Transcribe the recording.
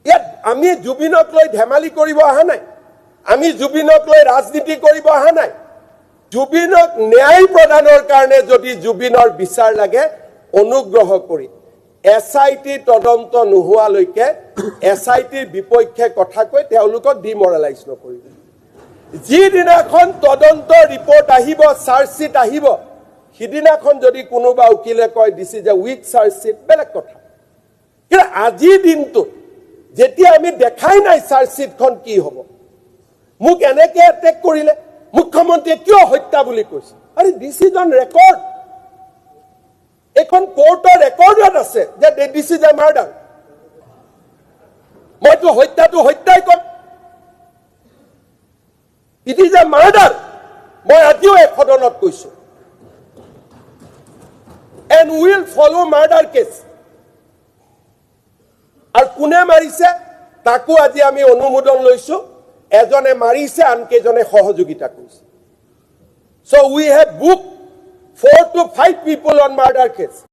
ইয়াত আমি জুবিনক লৈ ধেমালি কৰিব অহা নাই, আমি জুবিনক লৈ ৰাজনীতি কৰিব অহা নাই। জুবিনক ন্যায় প্ৰদানৰ কাৰণে যদি জুবিনৰ বিচাৰ লাগে, অনুগ্ৰহ কৰি SIT তদন্ত নোহোৱালৈকে SITৰ বিপক্ষে কথা কৈ তেওঁলোকক ডিমৰালাইজ নকৰিব। যিদিনাখন তদন্ত ৰিপৰ্ট আহিব, চাৰ্জশ্বিট আহিব, সিদিনাখন যদি কোনোবা উকিলে কয় this is a weak chargesheet, বেলেগ কথা। কিন্তু আজিৰ দিনটোত যেতিয়া আমি দেখাই নাই চাৰ্জশ্বিটখন কি হ'ব, মোক এনেকে এটেক কৰিলে, মুখ্যমন্ত্ৰীয়ে কিয় হত্যা বুলি কৈছে? আৰে দিছ ইজ অন ৰেকৰ্ড, এখন কোৰ্টৰ ৰেকৰ্ডত আছে যে দিছ ইজ এ মাৰ্ডাৰ। মইতো হত্যাটো হত্যাই কম, ইট ইজ এ মাৰ্ডাৰ। মই আজিও এই সদনত কৈছো, and will follow murder case. আৰু কোনে মাৰিছে তাকো আজি আমি অনুমোদন লৈছো, এজনে মাৰিছে, আনকেইজনে সহযোগিতা কৰিছে। So we have booked 4 to 5 people on murder case.